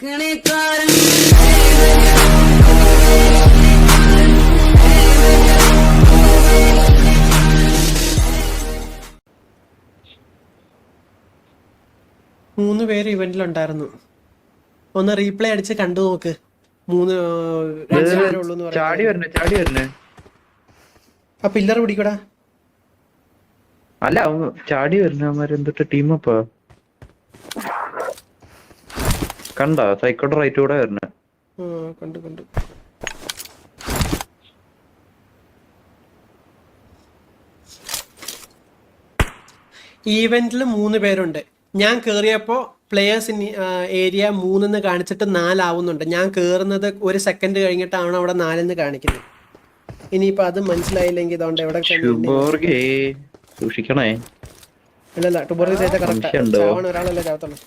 മൂന്ന് പേര് ഇവന്റിലുണ്ടായിരുന്നു. ഒന്ന് റീപ്ലേ അടിച്ച് കണ്ടു നോക്ക്. മൂന്ന് ചാടി വരണേ ആ പില്ലർ പിടിക്കൂടാ. അല്ല ചാടി വരുന്നവന്മാരെന്തൊട്ട് ടീമപ്പാ കണ്ടോ? സൈക്കോട്ട് റൈറ്റ് കൂടെ വരണേ. കണ്ടു. ഈവന്റിൽ 3 പേരുണ്ട്. ഞാൻ കേറിയപ്പോ പ്ലേയേഴ്സ് ഏരിയ 3 കാണിച്ചിട്ട് 4 ആവുന്നുണ്ട്. ഞാൻ കേറുന്നത് 1 സെക്കൻഡ് കഴിഞ്ഞിട്ടാണ് അവിടെ 4 കാണിക്കുന്നത്. ഇനിയിപ്പോ അത് മനസ്സിലായില്ലെങ്കിൽ ഇതുകൊണ്ട് എവിടെ സൂക്ഷിക്കണേ. ഇല്ലല്ല ടുബോർഗ് ചെയ്ത കറക്റ്റ് ഒരാളല്ലേ ചാവത്തുള്ളൂ.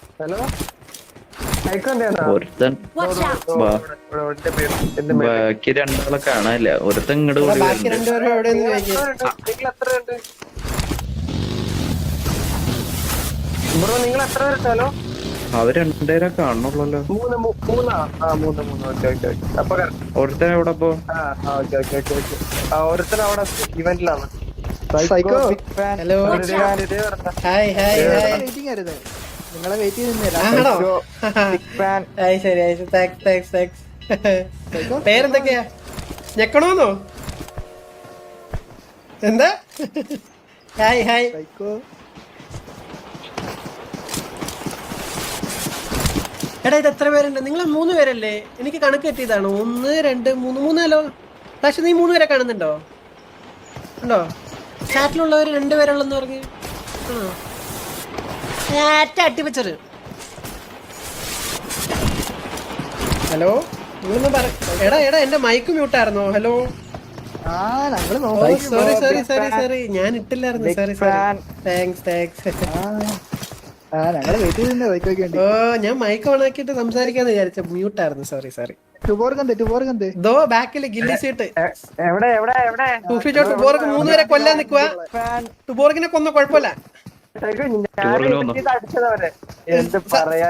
ബാക്കി രണ്ടാളെ കാണാനില്ല. ഒരുത്തൻ ഇങ്ങോട്ട് ബാക്കി രണ്ടുപേരും എവിടെയെന്ന് ചോദിക്കും. നിങ്ങൾ എത്ര പേരുണ്ടല്ലോ? അവര് രണ്ടുപേരെ കാണുന്നുള്ളല്ലോ. ഒരുത്തൻ എവിടെ ഇപ്പൊ? ഒരുത്തൻ അവിടെ ഇവന്റിലാണ്. ഹലോ ഹായ് നിങ്ങളെ വെയിറ്റ് ചെയ്തിരുന്നേരാ. പേരെന്തൊക്കെയാ? ഞെക്കണോന്നോ? എന്താ? ഹായ് എടാ ഇത് എത്ര പേരുണ്ട്? നിങ്ങൾ 3 പേരല്ലേ? എനിക്ക് കണക്ക് തെറ്റിയതാണ്. 1 2 3 3 പക്ഷെ നീ 3 പേരെ കാണുന്നുണ്ടോ? ഉണ്ടോ? ചാറ്റിലുള്ളവർ 2 പേരുള്ളെന്ന് പറഞ്ഞു. അട്ടിപ്പച്ചറ്. ഹലോ നിങ്ങളൊന്ന് പറ. എടാ എന്റെ മൈക്ക് മ്യൂട്ടായിരുന്നോ? ഹലോ സോറി ഞാൻ ഇട്ടില്ലായിരുന്നു. Sorry thanks. ഓ ഞാൻ മൈക്ക് ഓൺ ആക്കിയിട്ട് സംസാരിക്കാന്ന് വിചാരിച്ച മ്യൂട്ടായിരുന്നു. സോറി ദോ ബാക്കില് ഗില്ലി സീറ്റ്. ടുബോർഗ് 3 പേരെ കൊല്ലാൻ നിക്കുവാ. ടുബോർഗിനെ കൊന്ന കുഴപ്പമില്ല.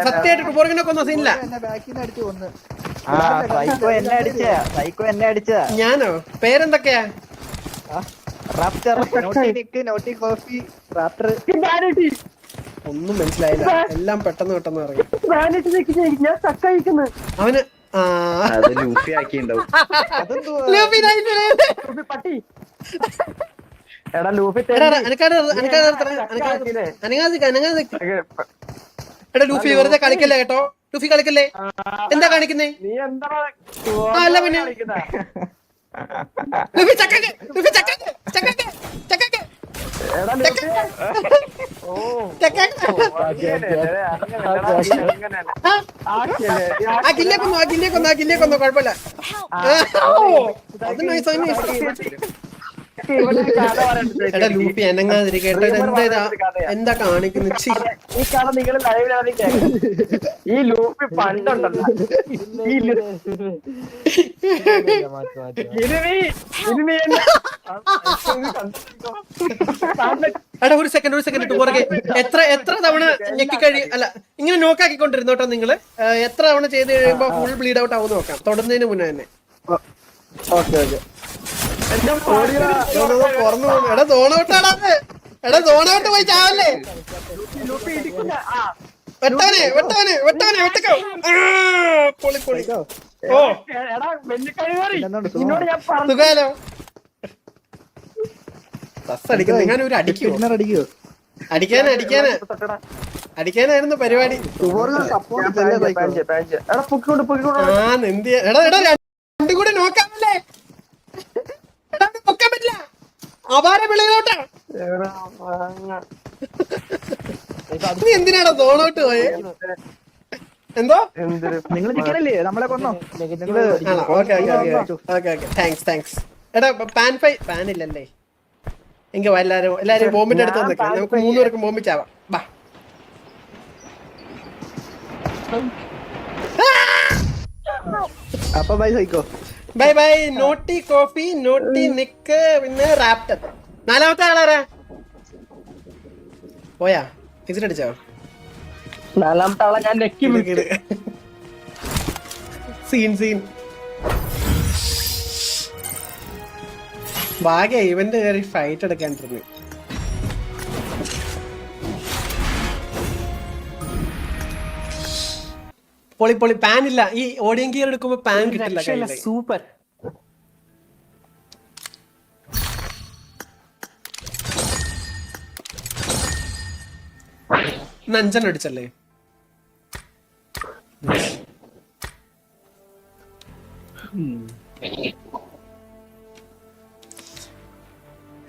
സത്യമായിട്ട് ടുബോർഗിനെ കൊന്ന സീനില്ല. ഞാനോ? പേരെന്തൊക്കെയാ? ഒന്നും മനസ്സിലായില്ല. എല്ലാം പെട്ടെന്ന് പറയും. അവന് ലൂഫി വെറുതെ കളിക്കല്ലേ കേട്ടോ. ലൂഫി കളിക്കല്ലേ. എന്താ കാണിക്കുന്നേ? അല്ല പിന്നെ ലൂഫി ചക്കക്ക് ഗില്ലെ കൊന്നോ കുഴപ്പമില്ല. എടാ ലൂപ്പി അനങ്ങാതിരിക്കട്ടെ. എന്താ കാണിക്കുന്നു? ഈ കഥ നിങ്ങൾ ലൈവിലാണെങ്കിൽ ഈ ലൂപ്പി പണ്ടുണ്ടല്ലോ. എടാ ഒരു സെക്കൻഡ് ടുബോർഗ് എത്ര തവണ ഞെക്കി അല്ല ഇങ്ങനെ നോക്കാക്കിക്കൊണ്ടിരുന്നോട്ടോ നിങ്ങള്. എത്ര തവണ ചെയ്ത് കഴിയുമ്പോ ഫുൾ ബ്ലീഡ് ഔട്ട് ആവും നോക്കാം. തൊടുന്നതിന് മുന്നേ തന്നെ. എടാ സോണൗട്ട് പോയി ചാവല്ലേ. വെട്ടവനെ പൊളി. ഓ സുഖാലോ. ഒരു അടിക്കാനായിരുന്നു പരിപാടി. എടാ രണ്ടും കൂടെ നോക്കാമല്ലേ? നോക്കാൻ പറ്റില്ല. അപാര വിളയിലോട്ടാ. നീ എന്തിനാടാ സോണോട്ട് പോയെ? എന്തോ നിങ്ങൾ ചിക്കനല്ലേ നമ്മളെ കൊന്നോ? താങ്ക്സ്. എടാ പാൻ ഇല്ലല്ലേ? എങ്കിൽ എല്ലാരും ബോംബിന്റെ അടുത്ത് നിൽക്കാം. നമുക്ക് 3 പേർക്കും ബോംബിച്ചാവാം. ബാ അപ്പൊ bye psycho. Bye. Naughty coffee, naughty nick, പിന്നെ റാപ്റ്റർ. 4ാമത്തെ ആളാരാ? പോയാ എക്സിറ്റ് അടിച്ചോ? 4ാമത്തെ ആളെ ഞാൻ സീൻ ഭാഗ്യ ഇവന്റ് കയറി ഫൈറ്റ് എടുക്കാണ്ടിരുന്നു. പൊളി പാൻ ഇല്ല. ഈ ഓഡിയൻ ഗിയർ എടുക്കുമ്പോ പാൻ കിട്ടില്ല കയ്യില്. സൂപ്പർ. അഞ്ചെണ്ണം അടിച്ചല്ലേ?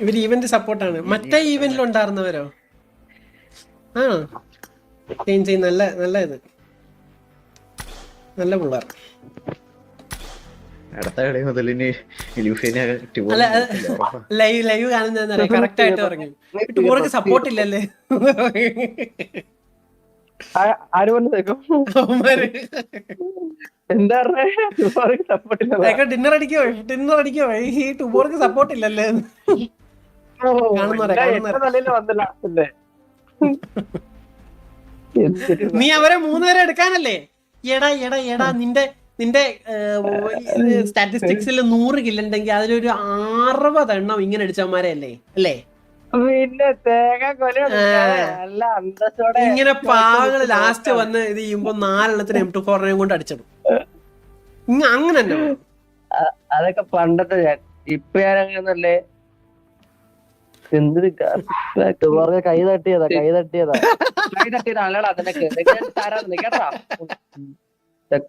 ഇവര് ഈവന്റ് സപ്പോർട്ടാണ്. മറ്റേ ഈവന്റിൽ ഉണ്ടായിരുന്നവരോ? ആ ചെയ്യും നല്ല ഇത് നല്ല പിള്ളേർ. അടുത്ത കളി മുതൽ അല്ല ലൈവ് കാണുന്ന കറക്റ്റ് ആയിട്ട് പറഞ്ഞു. ടൂർക്ക് സപ്പോർട്ട് ഇല്ലല്ലേ? എന്താ ഡിന്നർ അടിക്കോ ഈ ടൂർക്ക് സപ്പോർട്ട് ഇല്ലല്ലേ? നീ അവരെ 3 പേരെ എടുക്കാനല്ലേ? എടാ നിന്റെ സ്റ്റാറ്റിസ്റ്റിക്സിൽ 100 കില്ലുണ്ടെങ്കിൽ അതിലൊരു 60 എണ്ണം ഇങ്ങനെ അടിച്ചവന്മാരെ അല്ലേ? പിന്നെ തേങ്ങ കൊല ഇങ്ങനെ പാവങ്ങള് ലാസ്റ്റ് വന്ന് ഇത് ചെയ്യുമ്പോ 4 എണ്ണത്തിന് M24 കൊണ്ട് അടിച്ചിടും. അങ്ങനെ തന്നെ അതൊക്കെ പണ്ടത്തെ ഞാൻ. ഇപ്പൊ ഞാൻ അങ്ങനല്ലേ. എന്ത് കൈ തട്ടിയതാ അല്ലടാ അതിനൊക്കെ കേട്ടാ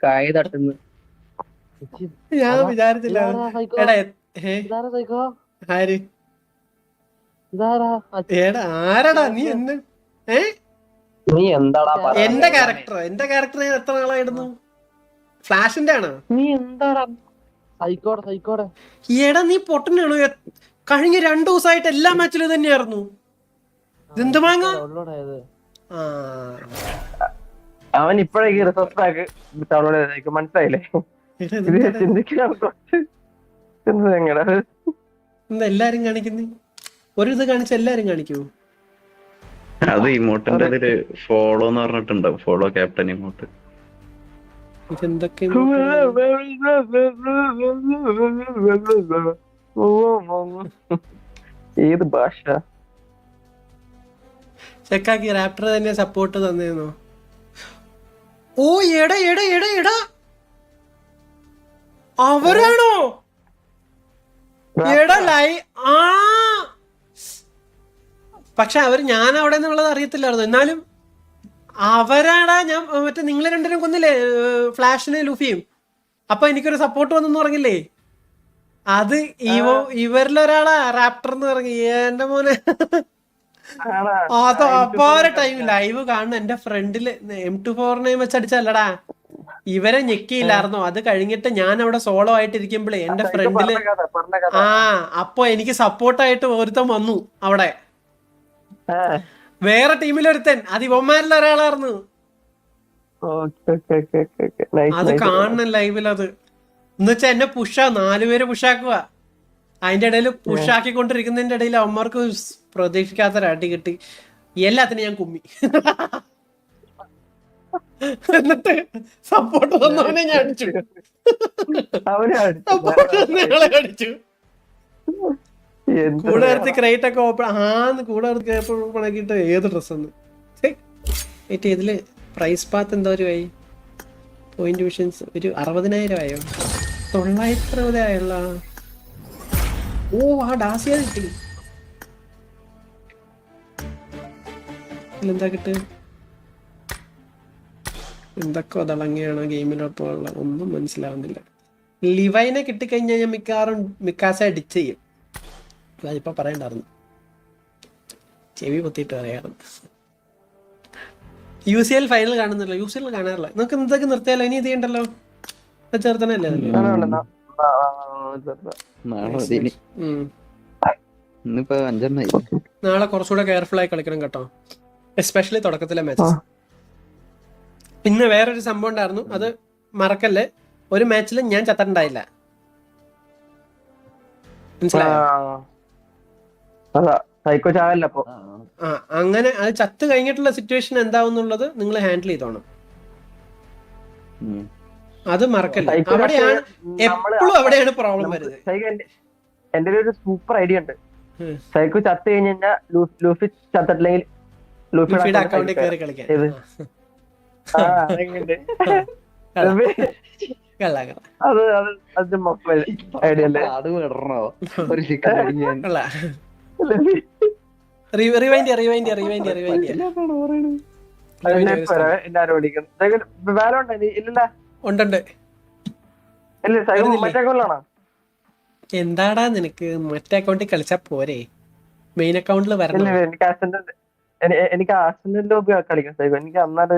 കൈ തട്ടുന്നു. ഞാൻ വിചാരിച്ചില്ല. ആര് ആരടാ നീ? നീ എന്താടാ എന്റെ ക്യാരക്ടർ എത്ര നാളായിരുന്നു? ഫ്ലാഷിന്റെ ആണോ? നീ എന്താടാ സൈക്കോടെ? എടാ നീ പൊട്ടനാണോ? കഴിഞ്ഞ 2 ദിവസമായിട്ട് എല്ലാ മാച്ചിലും തന്നെയായിരുന്നു. ഇതെന്ത് മാങ്ങ? അവൻ ഇപ്പോഴേക്ക് റിസോർട്ട് പാക്ക് ഡൗൺലോഡ് ചെയ്തേക്ക്. മനസ്സിലായില്ലേ? എന്താ എല്ലാരും കാണിക്കുന്നേ? ഒരു ഇത് കാണിച്ച എല്ലാരും കാണിക്കൂ. അത് ഇമോട്ടിന്റെ അതില് ഫോളോ എന്ന് പറഞ്ഞിട്ടുണ്ട്. Follow captain emote. ഇതെന്തൊക്കെ ഏത് ഭാഷ? ചെക്കാക്കി റാപ്റ്റർ തന്നെ സപ്പോർട്ട് തന്നേന്നോ? ഓ എടാ അവരാണോ? പക്ഷെ അവര് ഞാൻ അവിടെ നിന്നുള്ളത് അറിയത്തില്ലായിരുന്നു. എന്നാലും അവരാടാ. ഞാൻ മറ്റേ നിങ്ങളെ 2 കൊന്നില്ലേ ഫ്ലാഷിനെ ലൂഫിയും? അപ്പൊ എനിക്കൊരു സപ്പോർട്ട് വന്നെന്ന് പറഞ്ഞില്ലേ? അത് ഇവരിലൊരാളാ റാപ്റ്റർ എന്ന് പറഞ്ഞു. എന്റെ മോനെ അതോ അപ്പാര ടൈം ലൈവ് കാണുന്ന എന്റെ ഫ്രണ്ടില് M24 വെച്ചടിച്ചല്ലടാ. ഇവരെ ഞെക്കിയില്ലായിരുന്നോ? അത് കഴിഞ്ഞിട്ട് ഞാൻ അവിടെ സോളോ ആയിട്ട് ഇരിക്കുമ്പോഴേ എന്റെ ഫ്രണ്ടില് അപ്പൊ എനിക്ക് സപ്പോർട്ടായിട്ട് ഒരുത്തൻ വന്നു അവിടെ. വേറെ ടീമിലൊരുത്തൻ. അത് ഇവന്മാരിൽ ഒരാളായിരുന്നു. അത് കാണണം ലൈവിൽ. അത് എന്നുവെച്ചാ എന്നെ 4 പേര് പുഷാക്കുക. അതിന്റെ ഇടയിൽ പുഷാക്കിക്കൊണ്ടിരിക്കുന്നതിന്റെ ഇടയിൽ അവന്മാർക്ക് പ്രതീക്ഷിക്കാത്തൊരു അടി കിട്ടി. എല്ലാത്തിനും ഞാൻ കുമ്മി. എന്നിട്ട് സപ്പോർട്ട് വന്നവനെ ഞാൻ അടിച്ചു. കൂടെ അടുത്ത് ക്രേറ്റ് ഒക്കെ കൂടെ ഓപ്പൺ ആക്കിയിട്ട് ഏത് ഡ്രസ്സെന്ന് ഇതില് പ്രൈസ് പാത്ത് എന്തോ ഒരു ആയി. പോയിന്റ് വിഷൻസ് ഒരു 60,000 ആയോ? 960 ആയുള്ള. ഓ ആ ഡാസിയ കിട്ടി. എന്താ കിട്ടുക? എന്തൊക്കെ തിളങ്ങിയാണോ ഗെയിമിലൊപ്പമുള്ള ഒന്നും മനസ്സിലാവുന്നില്ല. ലിവൈനെ കിട്ടിക്കഴിഞ്ഞാൽ ഞാൻ മിക്കവാറും മിക്കാസ അഡിച്ച് ചെയ്യും. അതിപ്പോ പറയണ്ടായിരുന്നു. ചെവി പൊത്തിയിട്ട് പറയാറുണ്ട്. UCL ഫൈനൽ കാണുന്നില്ല. UCL കാണാറില്ല. നമുക്ക് എന്തൊക്കെ നിർത്തിയാലോ? ഇനി ഇത് ചെയ്യണ്ടല്ലോ. ചേർത്തനല്ലേ? നാളെ കുറച്ചുകൂടെ കെയർഫുൾ ആയി കളിക്കണം കേട്ടോ. എസ്പെഷ്യലി തുടക്കത്തിലെ മാച്ചസ്. പിന്നെ വേറൊരു സംഭവം ഉണ്ടായിരുന്നു. അത് മറക്കല്ലേ. ഒരു മാച്ചിൽ ഞാൻ ചത്തിട്ടുണ്ടായില്ല. മനസ്സിലായോ? അങ്ങനെ അത് ചത്ത് കഴിഞ്ഞിട്ടുള്ള സിറ്റുവേഷൻ എന്താവുന്നുള്ളത് നിങ്ങൾ ഹാൻഡിൽ ചെയ്തോണം. അത് മറക്കല്ല. സൈക്കോ അവിടെയാണ് നമ്മള് എപ്പോഴും അവിടെയാണ് പ്രോബ്ലം വരുന്നത്. സൈക്കോ എന്റെ ഒരു സൂപ്പർ ഐഡിയ ഉണ്ട്. ഉം. സൈക്കോ ചത്ത് കഴിഞ്ഞ് കഴിഞ്ഞാൽ ലൂഫി ചത്തിട്ടില്ലെങ്കിൽ ലൂഫിയുടെ അക്കൗണ്ടിൽ കയറി കളിക്കാൻ. കള്ള കള്ള അത് അത് അത് ഐഡിയ അല്ലേ? അത് വിടണോ ഒരു ചിക്കൻ അടിക്കാൻ കള്ള റിവൈൻഡ് എല്ലാരും ഓടിക്കണം. വേറെ ഉണ്ടോ ഇല്ലല്ല? ഉണ്ട്. ഇല്ല സൈക്കോ മറ്റേ അക്കൗണ്ടിലാണോ? എന്താടാ നിനക്ക് മറ്റേ അക്കൗണ്ടിൽ കളിച്ചാ പോരെ, മെയിൻ അക്കൗണ്ടിൽ വരണം. ഇല്ല എനിക്ക് ആസന്റിന്റെ കളിക്കണം സൈക്കോ. എനിക്ക് അന്നാലും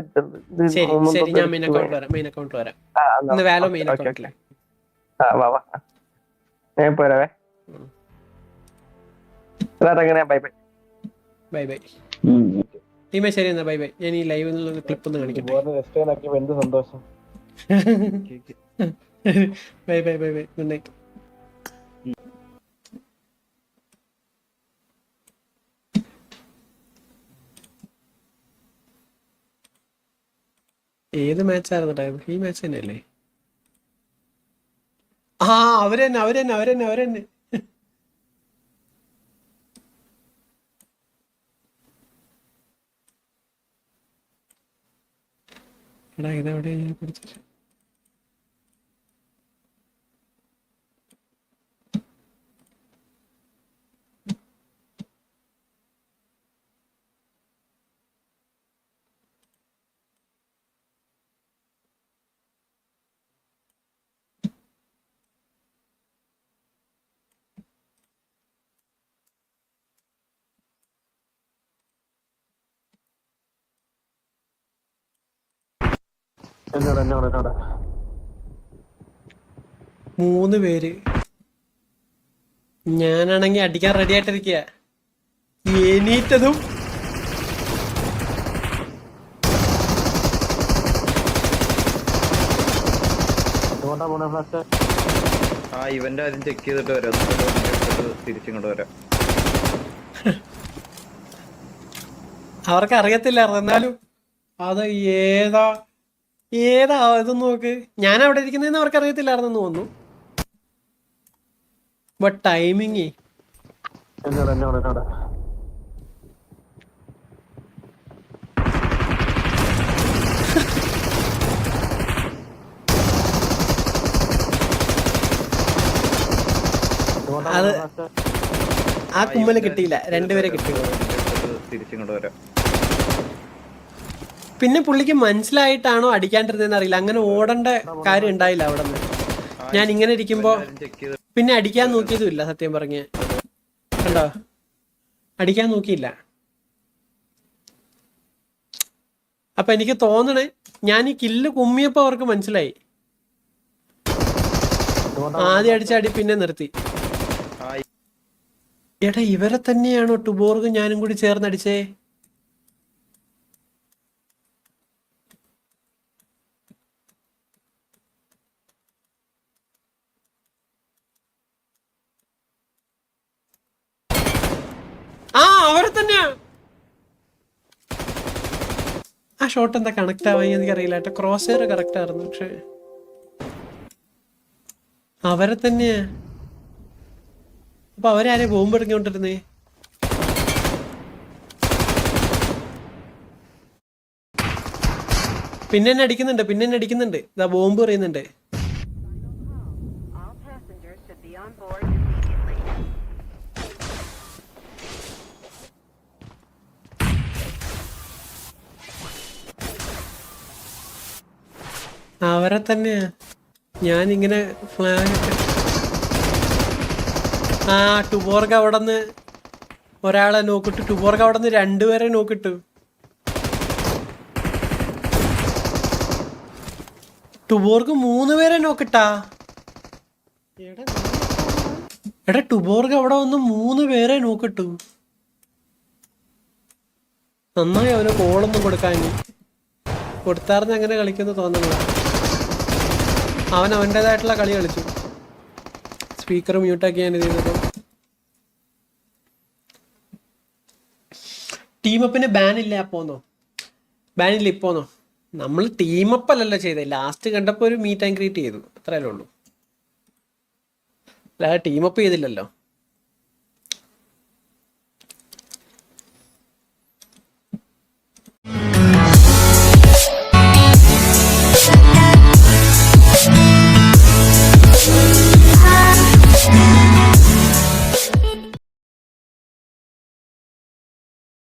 ശരി ഞാൻ മെയിൻ അക്കൗണ്ടിൽ വരാം. ഇന്ന് വാലോ മെയിൻ അക്കൗണ്ടിലെ. ഞാൻ പോരാവേ. എങ്ങനെ ബൈ ബൈ ബൈ ബൈ ടീമേ. ശരി എന്നാ ബൈ ബൈ. ഞാൻ ഈ ലൈവ് ക്ലിപ്പ് ഒന്ന് കാണിക്കട്ടെ. എന്ത് സന്തോഷം. Bye bye good night. ഏത് മാച്ചായിരുന്നു? ഈ മാച്ച് തന്നെയല്ലേ? ആ അവരെന്നെ. എടാ ഇതെവിടെയാ ഞാൻ പിടിച്ചത്? എന്നോട് 3 പേര്. ഞാനാണെങ്കി അടിക്കാൻ റെഡി ആയിട്ടിരിക്കുക. എണീറ്റതും ഇവന്റെ ആദ്യം ചെക്ക് ചെയ്തിട്ട് വരാം, തിരിച്ചിങ്ങോട്ട് വരാം. അവർക്ക് അറിയത്തില്ലായിരുന്നു. എന്നാലും അത് ഏതാ ഇത് നോക്ക്. ഞാൻ അവിടെ ഇരിക്കുന്നതെന്ന് അവർക്ക് അറിയത്തില്ലായിരുന്നെന്ന് തോന്നുന്നു. ബട്ട് ടൈമിങ് അത് ആ കുമ്മല് കിട്ടിയില്ല. 2 പേരെ കിട്ടിയുള്ളൂ. തിരിച്ചിങ്ങോട്ട് വരാം. പിന്നെ പുള്ളിക്ക് മനസ്സിലായിട്ടാണോ അടിക്കാണ്ടിരുന്നതെന്ന് അറിയില്ല. അങ്ങനെ ഓടേണ്ട കാര്യം ഉണ്ടായില്ല അവിടെ നിന്ന്. ഞാൻ ഇങ്ങനെ ഇരിക്കുമ്പോ പിന്നെ അടിക്കാൻ നോക്കിയതും ഇല്ല. സത്യം പറഞ്ഞ് കണ്ടോ, അടിക്കാൻ നോക്കിയില്ല. അപ്പൊ എനിക്ക് തോന്നണേ ഞാൻ ഈ കില്ല് കുമ്മിയപ്പോ അവർക്ക് മനസ്സിലായി. ആദ്യം അടിച്ച അടി പിന്നെ നിർത്തി. എടാ ഇവരെ തന്നെയാണോ ടുബോർഗ് ഞാനും കൂടി ചേർന്നടിച്ചേ? അവരെ തന്നെയാ. ആ ഷോട്ട് എന്താ കണക്ട് ആവാൻ എനിക്കറിയില്ല കേട്ടോ. ക്രോസ് ഹെയർ കറക്റ്റ് ആയിരുന്നു. പക്ഷെ അവരെ തന്നെയാ. അപ്പൊ അവരാരെ ബോംബ് ഇറങ്ങിക്കൊണ്ടിരുന്നേ? പിന്നെ എന്നെ അടിക്കുന്നുണ്ട്. ഇതാ ബോംബ് എറിയുന്നുണ്ട്. അവരെ തന്നെയാ. ഞാനിങ്ങനെ ഫ്ലാഗ് ടുബോർഗ് അവിടെ നിന്ന് ഒരാളെ നോക്കിട്ടു. ടുബോർഗ് അവിടെ നിന്ന് 2 പേരെ നോക്കിട്ടു. ടുബോർഗ് 3 പേരെ നോക്കിട്ടാ. എടാ ടുബോർഗ് അവിടെ വന്ന് 3 പേരെ നോക്കിട്ടു. നന്നായി അവന് കോളൊന്നും കൊടുത്താർന്ന് അങ്ങനെ കളിക്കുന്നു തോന്നുന്നില്ല. അവൻ അവൻ്റെതായിട്ടുള്ള കളി കളിച്ചു. സ്പീക്കർ മ്യൂട്ടാക്കി ഞാൻ ഇത് ചെയ്തപ്പോൾ. ടീം അപ്പിന് ബാനില്ല ഇപ്പോന്നോ? നമ്മൾ ടീമപ്പ് അല്ലല്ലോ ചെയ്തത്, ലാസ്റ്റ് കണ്ടപ്പോ ഒരു മീറ്റ് ആൻഡ് ഗ്രീറ്റ് ചെയ്തു, അത്രയല്ലേ ഉള്ളൂ. അല്ലാതെ ടീമപ്പ് ചെയ്തില്ലല്ലോ.